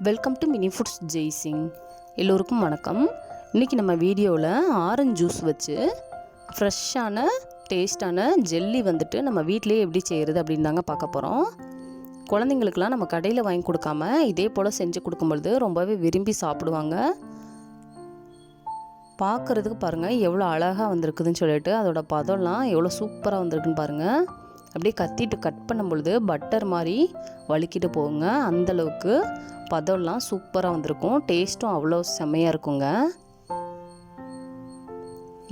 Welcome to mini foods Jaisingh. எல்லோருக்கும் வணக்கம். இன்றைக்கி நம்ம வீடியோவில் ஆரஞ்சு ஜூஸ் வச்சு ஃப்ரெஷ்ஷான டேஸ்டான ஜெல்லி வந்துட்டு நம்ம வீட்டிலேயே எப்படி செய்கிறது அப்படின்னு தாங்க பார்க்க போகிறோம். குழந்தைங்களுக்கெலாம் நம்ம கடையில் வாங்கி கொடுக்காம இதே போல் செஞ்சு கொடுக்கும்பொழுது ரொம்பவே விரும்பி சாப்பிடுவாங்க. பார்க்குறதுக்கு பாருங்கள் எவ்வளோ அழகாக வந்திருக்குதுன்னு சொல்லிட்டு, அதோட பதம்லாம் எவ்வளோ சூப்பராக வந்திருக்குன்னு பாருங்கள். அப்படியே கத்திட்டு கட் பண்ணும் பொழுது பட்டர் மாதிரி வலிக்கிட்டு போகுங்க. அந்தளவுக்கு பதம்லாம் சூப்பராக வந்திருக்கும். டேஸ்ட்டும் அவ்வளோ செம்மையாக இருக்குங்க.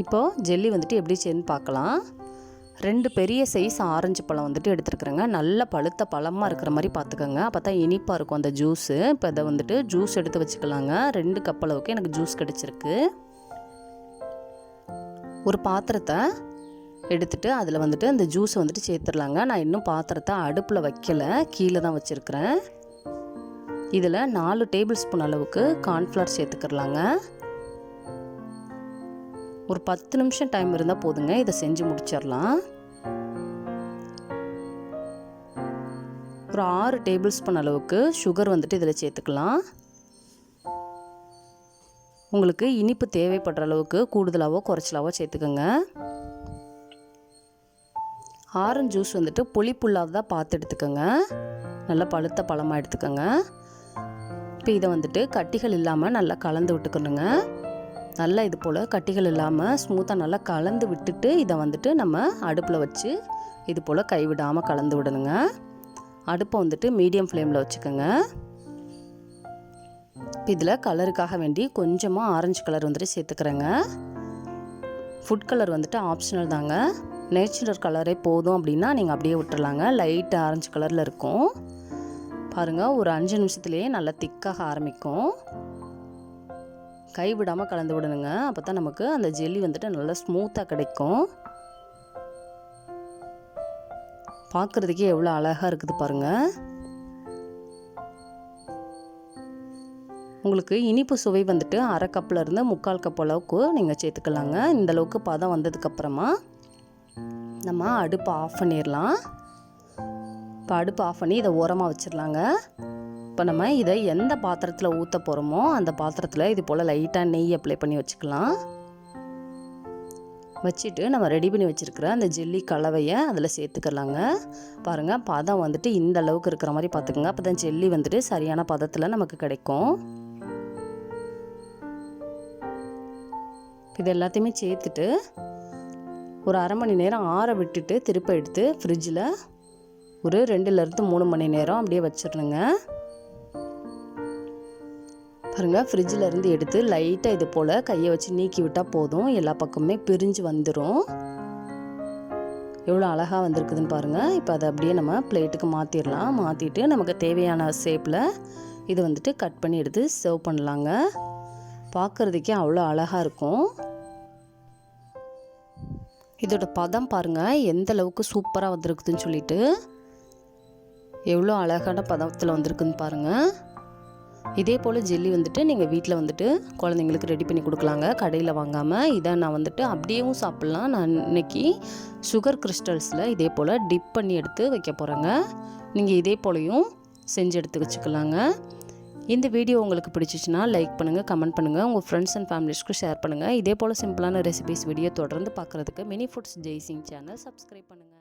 இப்போது ஜெல்லி வந்துட்டு எப்படி செய்யணும்னு பார்க்கலாம். 2 பெரிய சைஸ் ஆரஞ்சு பழம் வந்துட்டு எடுத்துருக்குறேங்க. நல்ல பழுத்த பழமாக இருக்கிற மாதிரி பார்த்துக்கோங்க. அப்போ தான் இனிப்பாக இருக்கும் அந்த ஜூஸு. இப்போ இதை வந்துட்டு ஜூஸ் எடுத்து வச்சுக்கலாங்க. 2 கப் அளவுக்கு எனக்கு ஜூஸ் கிடச்சிருக்கு. ஒரு பாத்திரத்தை எடுத்துகிட்டு அதில் வந்துட்டு அந்த ஜூஸை வந்துட்டு சேர்த்துடலாங்க. நான் இன்னும் பாத்திரத்தை அடுப்பில் வைக்கலை, கீழே தான் வச்சுருக்கிறேன். இதில் 4 டேபிள் ஸ்பூன் அளவுக்கு கார்ன்ஃப்ளவர் சேர்த்துக்கிறலாங்க. ஒரு 10 நிமிஷம் டைம் இருந்தால் போதுங்க, இதை செஞ்சு முடிச்சிடலாம். ஒரு 6 டேபிள் ஸ்பூன் அளவுக்கு சுகர் வந்துட்டு இதில் சேர்த்துக்கலாம். உங்களுக்கு இனிப்பு தேவைப்படுற அளவுக்கு கூடுதலாவோ குறைச்சலாவோ சேர்த்துக்கோங்க. ஆரஞ்சு ஜூஸ் வந்துட்டு புளிப்புள்ளாக பார்த்து எடுத்துக்கோங்க. நல்லா பழுத்த பழமாக எடுத்துக்கோங்க. இப்போ இதை வந்துட்டு கட்டிகள் இல்லாமல் நல்லா கலந்து விட்டுக்கணுங்க. நல்லா இது போல் கட்டிகள் இல்லாமல் ஸ்மூத்தாக நல்லா கலந்து விட்டுட்டு இதை வந்துட்டு நம்ம அடுப்பில் வச்சு இது போல் கைவிடாமல் கலந்து விடணுங்க. அடுப்பை வந்துட்டு மீடியம் ஃப்ளேமில் வச்சுக்கோங்க. இதில் கலருக்காக வேண்டி கொஞ்சமாக ஆரஞ்சு கலர் வந்துட்டு சேர்த்துக்கிறேங்க. ஃபுட் கலர் வந்துட்டு ஆப்ஷனல் தாங்க. நேச்சுரல் கலரே போதும் அப்படின்னா நீங்கள் அப்படியே விட்டுறலாங்க. லைட் ஆரஞ்சு கலரில் இருக்கும் பாருங்கள். ஒரு 5 நிமிஷத்துலேயே நல்லா திக்காக ஆரம்பிக்கும். கைவிடாமல் கலந்து விடணுங்க. அப்போ தான் நமக்கு அந்த ஜெல்லி வந்துட்டு நல்லா ஸ்மூத்தாக கிடைக்கும். பார்க்குறதுக்கே எவ்வளோ அழகாக இருக்குது பாருங்கள். உங்களுக்கு இனிப்பு சுவை வந்துட்டு 1/2 கப்லேருந்து 3/4 கப் அளவுக்கு நீங்கள் சேர்த்துக்கலாங்க. இந்தளவுக்கு பதம் வந்ததுக்கப்புறமா நம்ம அடுப்பை ஆஃப் பண்ணிடலாம். இப்போ அடுப்பை ஆஃப் பண்ணி இதை ஓரமாக வச்சிடலாங்க. இப்போ நம்ம இதை எந்த பாத்திரத்தில் ஊற்ற போகிறோமோ அந்த பாத்திரத்தில் இது போல் லைட்டாக நெய் அப்ளை பண்ணி வச்சுக்கலாம். வச்சுட்டு நம்ம ரெடி பண்ணி வச்சுருக்கிற அந்த ஜெல்லி கலவையை அதில் சேர்த்துக்கலாங்க. பாருங்கள் பதம் வந்துட்டு இந்த அளவுக்கு இருக்கிற மாதிரி பார்த்துக்கோங்க. அப்போ தான் ஜெல்லி வந்துட்டு சரியான பதத்தில் நமக்கு கிடைக்கும். இது எல்லாத்தையுமே சேர்த்துட்டு ஒரு 1/2 மணி நேரம் ஆற விட்டுட்டு திருப்ப எடுத்து ஃப்ரிட்ஜில் ஒரு 2லேருந்து 3 மணி நேரம் அப்படியே வச்சிடணுங்க. பாருங்கள் ஃப்ரிட்ஜில் இருந்து எடுத்து லைட்டாக இது போல் கையை வச்சு நீக்கி விட்டால் போதும். எல்லா பக்கமுமே பிரிஞ்சு வந்துடும். எவ்வளோ அழகாக வந்திருக்குதுன்னு பாருங்கள். இப்போ அதை அப்படியே நம்ம பிளேட்டுக்கு மாற்றிடலாம். மாற்றிட்டு நமக்கு தேவையான ஷேப்பில் இது வந்துட்டு கட் பண்ணி எடுத்து சர்வ் பண்ணலாங்க. பார்க்குறதுக்கே அவ்வளோ அழகாக இருக்கும். இதோட பதம் பாருங்கள் எந்த அளவுக்கு சூப்பராக வந்திருக்குதுன்னு சொல்லிட்டு, எவ்வளோ அழகான பதத்தில் வந்திருக்குன்னு பாருங்கள். இதே போல் ஜெல்லி வந்துட்டு நீங்கள் வீட்டில் வந்துட்டு குழந்தைங்களுக்கு ரெடி பண்ணி கொடுக்கலாங்க, கடையில் வாங்காமல். இதை நான் வந்துட்டு அப்படியேவும் சாப்பிட்லாம். நான் இன்றைக்கி சுகர் கிறிஸ்டல்ஸில் இதே போல் டிப் பண்ணி எடுத்து வைக்க போகிறேங்க. நீங்கள் இதே போலையும் செஞ்சு எடுத்து வச்சுக்கலாங்க. இந்த வீடியோ உங்களுக்கு பிடிச்சிச்சின்னா லைக் பண்ணுங்கள், கமெண்ட் பண்ணுங்கள், உங்கள் ஃப்ரெண்ட்ஸ் அண்ட் ஃபேமிலிஸ்க்கு ஷேர் பண்ணுங்கள். இதே போல் சிம்பிளான ரெசிபிஸ் வீடியோ தொடர்ந்து பார்க்குறதுக்கு mini foods Jaisingh channel subscribe பண்ணுங்கள்.